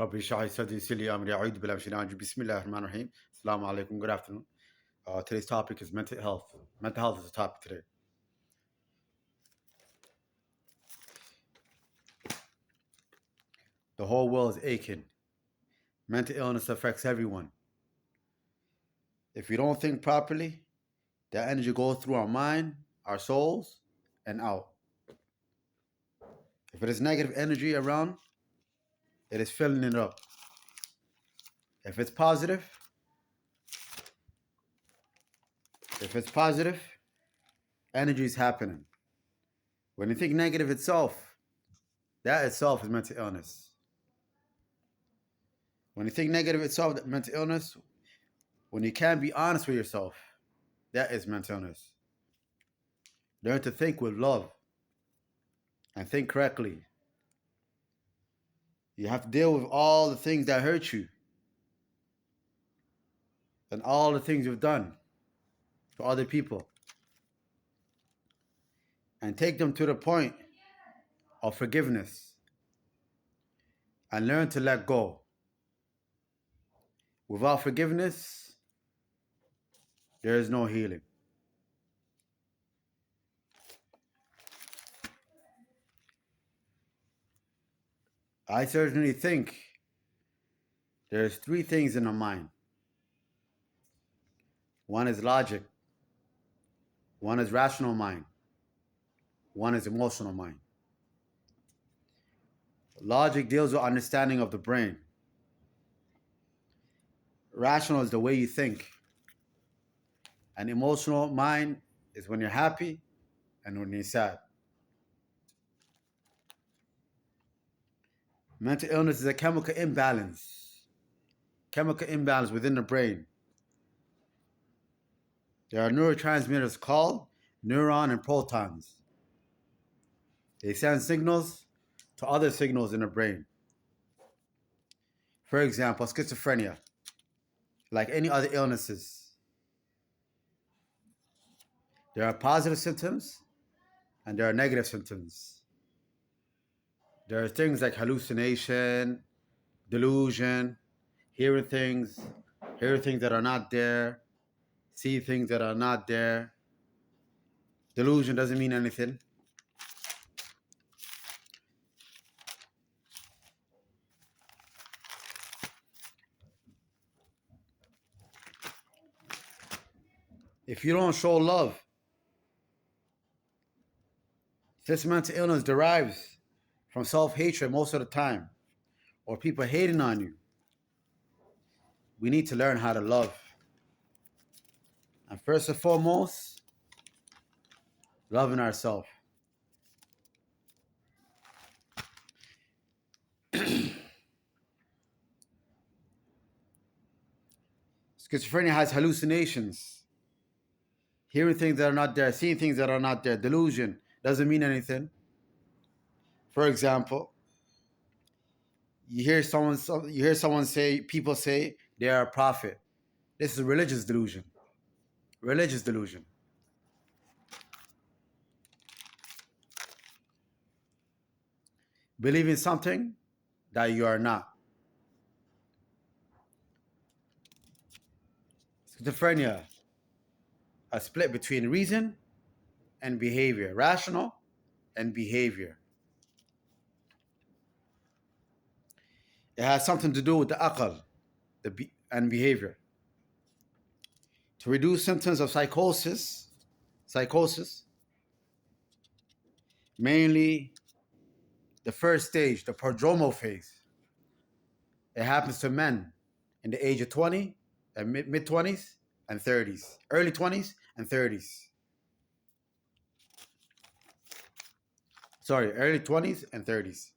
ربي يشرح لي صدري يسر لي امري اعوذ بالله من الشيطان الرجيم بسم الله الرحمن الرحيم. Assalamu alaikum. Good afternoon. Today's topic is mental health. Mental health is the topic today. The whole world is aching. Mental illness affects everyone. If we don't think properly, that energy goes through our mind, our souls, and out. If it is negative energy around, it is filling it up. If it's positive, energy is happening. When you think negative itself, that itself is mental illness. When you think negative itself, that mental illness. When you can't be honest with yourself, that is mental illness. Learn to think with love and think correctly. You have to deal with all the things that hurt you and all the things you've done for other people, and take them to the point of forgiveness and learn to let go. Without forgiveness, there is no healing. I certainly think there's three things in the mind. One is logic, one is rational mind, one is emotional mind. Logic deals with understanding of the brain. Rational is the way you think. And emotional mind is when you're happy and when you're sad. Mental illness is a chemical imbalance within the brain. There are neurotransmitters called neuron and protons. They send signals to other signals in the brain. For example, schizophrenia, like any other illnesses, there are positive symptoms and there are negative symptoms. There are things like hallucination, delusion, hearing things that are not there, see things that are not there. Delusion doesn't mean anything. If you don't show love, this mental illness derives from self-hatred most of the time, or people hating on you. We need to learn how to love. And first and foremost, loving ourselves. Schizophrenia has hallucinations, hearing things that are not there, seeing things that are not there. Delusion doesn't mean anything. For example, you hear someone say, people say they are a prophet. This is a religious delusion. Religious delusion. Believing something that you are not. Schizophrenia, a split between reason and behavior, rational and behavior. It has something to do with the aql and behavior. To reduce symptoms of psychosis, mainly the first stage, the prodromal phase. It happens to men in the age of 20 and mid-20s and 30s, early 20s and 30s. Sorry, early 20s and 30s.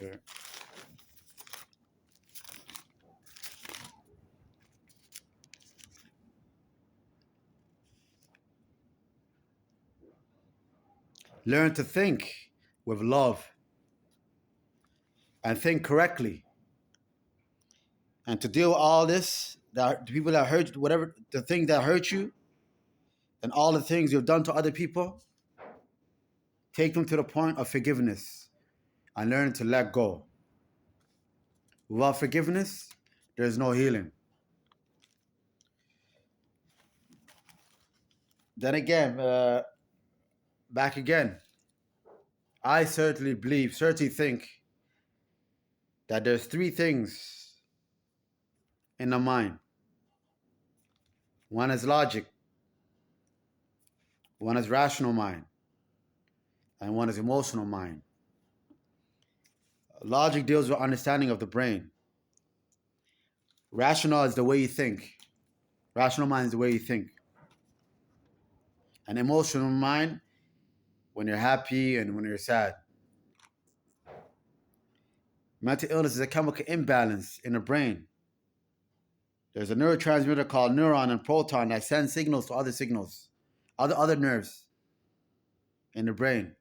Okay. Learn to think with love and think correctly. And to deal with all this, the people that hurt, whatever the thing that hurt you, and all the things you've done to other people, take them to the point of forgiveness and learn to let go. Without forgiveness, there's no healing. Then again, back again, I certainly think that there's three things in the mind. One is logic, one is rational mind, and one is emotional mind. Logic deals with understanding of the brain. Rational is the way you think. Rational mind is the way you think. And emotional mind, when you're happy and when you're sad. Mental illness is a chemical imbalance in the brain. There's a neurotransmitter called neuron and proton that sends signals to other nerves in the brain.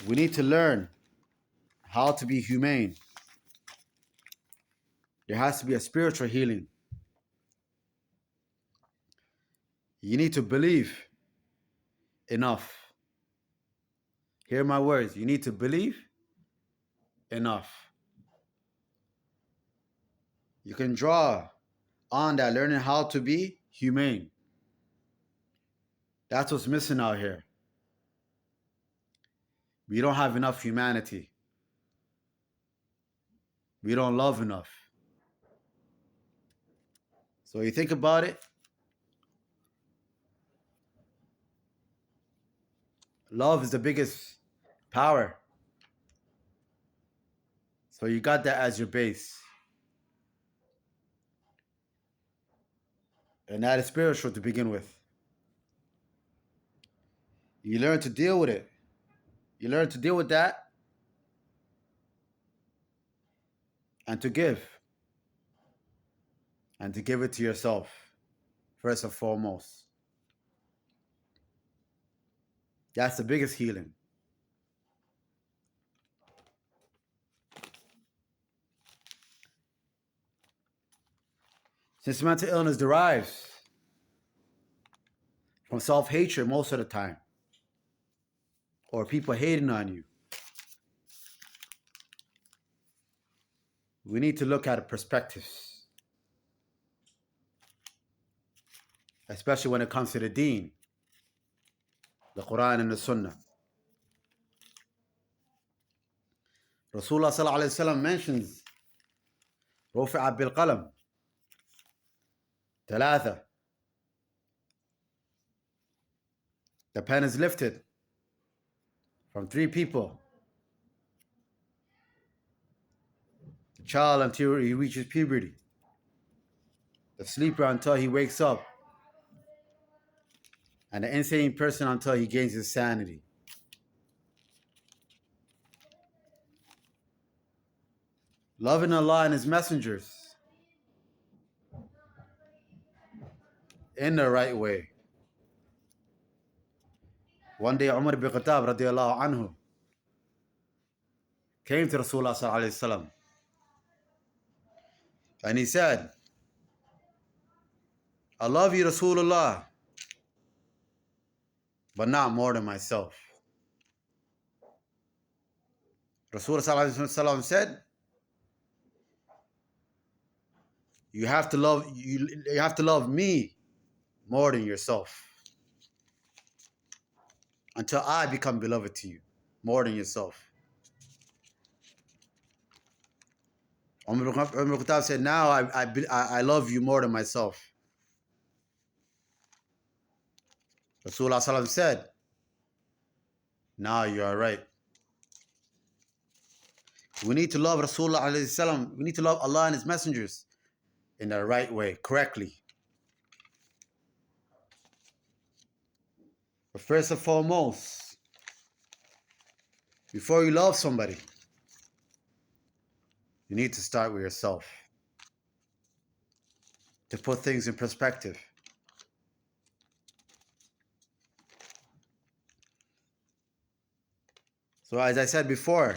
We need to learn how to be humane. There has to be a spiritual healing. You need to believe enough. Hear my words. You need to believe enough. You can draw on that, learning how to be humane. That's what's missing out here. We don't have enough humanity. We don't love enough. So you think about it, love is the biggest power. So you got that as your base. And that is spiritual to begin with. You learn to deal with it. You learn to deal with that and to give. And to give it to yourself, first and foremost. That's the biggest healing. Since mental illness derives from self-hatred most of the time, or people hating on you, we need to look at perspectives, especially when it comes to the deen, the Quran and the Sunnah. Rasulullah sallallahu alayhi wa sallam mentions رفع بالقلم ثلاثة. The pen is lifted from three people. The child until he reaches puberty. The sleeper until he wakes up. And the insane person until he gains his sanity. Loving Allah and His messengers in the right way. One day Umar ibn Khattab radiallahu anhu came to Rasulullah sallallahu alayhi wa sallam and he said, I love you, Rasulullah, but not more than myself. Rasulullah sallallahu alayhi wa sallam said, you have to love me more than yourself until I become beloved to you more than yourself. Umar ibn Khattab said, now I love you more than myself. Rasulullah sallallahu alaihi wasallam said, now you are right. We need to love Rasulullah alayhi salam. We need to love Allah and His messengers in the right way, correctly. But first and foremost, before you love somebody, you need to start with yourself. to put things in perspective. So as I said before,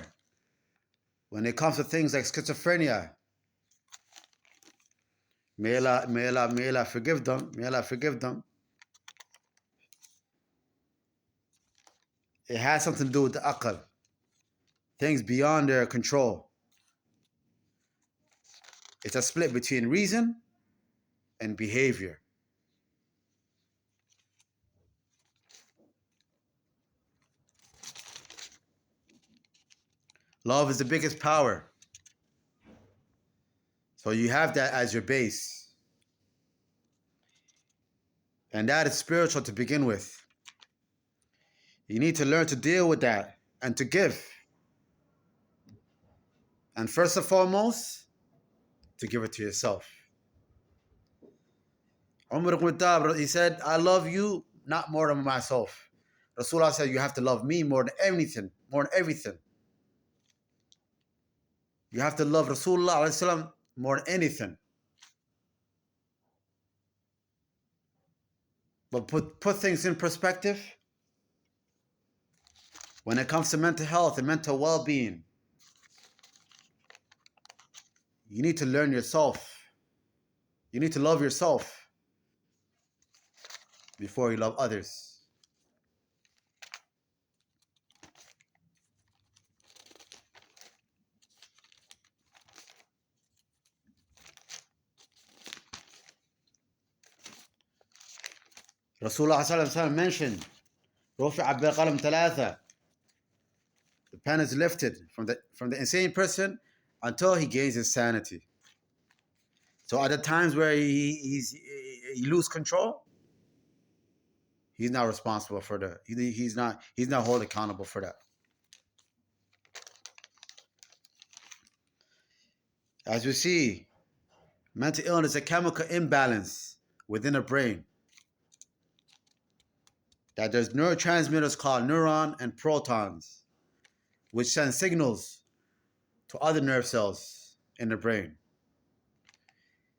when it comes to things like schizophrenia, may Allah forgive them, may Allah forgive them. It has something to do with the aql, things beyond their control. It's a split between reason and behavior. Love is the biggest power. So you have that as your base. And that is spiritual to begin with. You need to learn to deal with that and to give. And first and foremost, to give it to yourself. Umar ibn Khattab, he said, I love you not more than myself. Rasulullah said, you have to love me more than anything, more than everything. You have to love Rasulullah more than anything. But put things in perspective. When it comes to mental health and mental well-being, you need to learn yourself. You need to love yourself before you love others. Rasulullah mentioned, رُفِعَ بِالْقَلَمِ ثَلَاثَةً. The pen is lifted from the insane person until he gains his sanity. So at the times where he loses control, he's not responsible for that. He's not held accountable for that. As we see, mental illness is a chemical imbalance within the brain. That there's neurotransmitters called neuron and protons, which send signals to other nerve cells in the brain.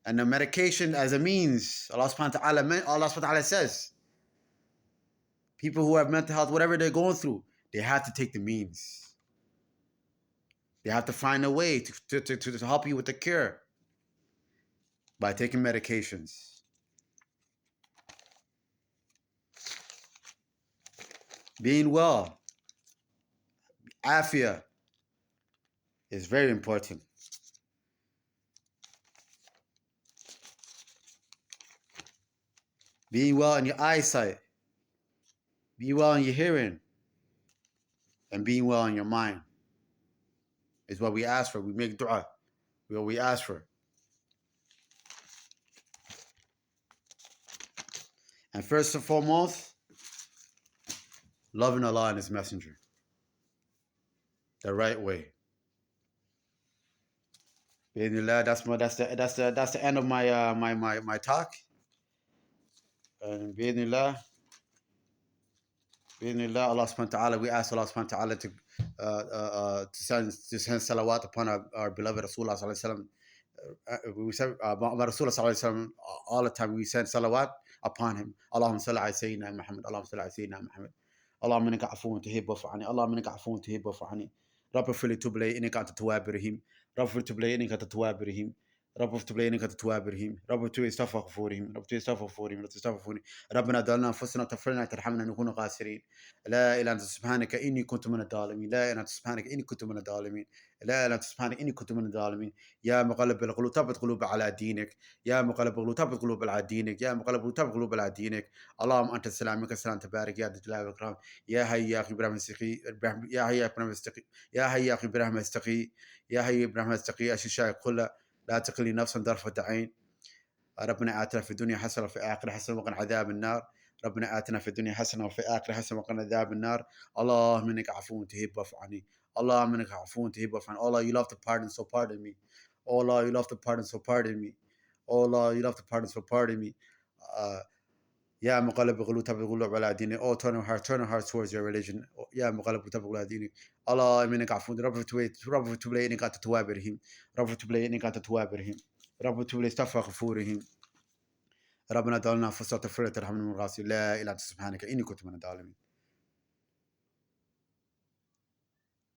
And the medication as a means, Allah subhanahu wa ta'ala says, people who have mental health, whatever they're going through, they have to take the means. They have to find a way to help you with the cure by taking medications. Being well, afia, is very important. Being well in your eyesight, being well in your hearing, and being well in your mind is what we ask for. We make dua. What we ask for. And first and foremost, loving Allah and His Messenger the right way. That's the end of my my talk. And Allah subhanahu wa ta'ala, we ask Allah subhanahu wa ta'ala to send salawat upon our beloved Rasulullah sallallahu alaihi wasallam. We said about Rasulullah sallallahu alaihi wasallam all the time. We send salawat upon him. Allahumma salli ala sayyidina Muhammad. Allahumma salli ala sayyidina Muhammad. اللهم انك عفو تحب واعف عني اللهم انك عفو تحب واعف عني رب اغفر لي تب لي انك انت التواب الرحيم رب اغفر تب لي انك انت التواب الرحيم رب اغفر لي انك انت التواب الرحيم رب تب استغفر غفورهم رب تب استغفر غفورهم رب تستغفر غفورهم ربنا ضلنا انفسنا تغفرنا ترحمنا نكون خاسرين لا اله الا انت سبحانك اني كنت من الظالمين لا اله الا انت سبحانك اني كنت من الظالمين لا اله الا انت سبحانك اني كنت من الظالمين يا مقلب القلوب ثبت قلوب على دينك يا مقلب القلوب ثبت قلوب على دينك يا مقلب القلوب ثبت قلوب على دينك اللهم انت السلام منك السلام تبارك يا ذا الجلال والاكرام يا حي يا اخي ابراهيم استقي يا حي يا ابراهيم استقي يا حي يا اخي ابراهيم استقي يا حي ابراهيم استقي الشيشاء كله لا تقلي نفسا طرفة عين ربنا آتنا في الدنيا حسنة وفي الآخرة حسنة وقنا عذاب النار ربنا آتنا في الدنيا حسنة وفي الآخرة حسنة وقنا عذاب النار اللهم إنك عفو تحب واعف عني اللهم إنك عفو تحب واعف عني. Oh Allah, you love to pardon, so pardon me. Oh Allah, you love to pardon, so pardon me. Oh Allah, you love to pardon, so pardon me. يا مقلب القلوب ثبت قلوب على دينك. Oh, turn our hearts towards your religion. يا مقلب القلوب ثبت قلوب على دينك. الله إنك عفو رب تب لي إنك أنت التواب الرحيم رب تب لي إنك أنت التواب الرحيم رب تب لي استغفر غفورهم ربنا ظلمنا انفسنا وتغفر لنا ترحمنا من الغاسلين لا اله الا انت سبحانك اني كنت من الظالمين.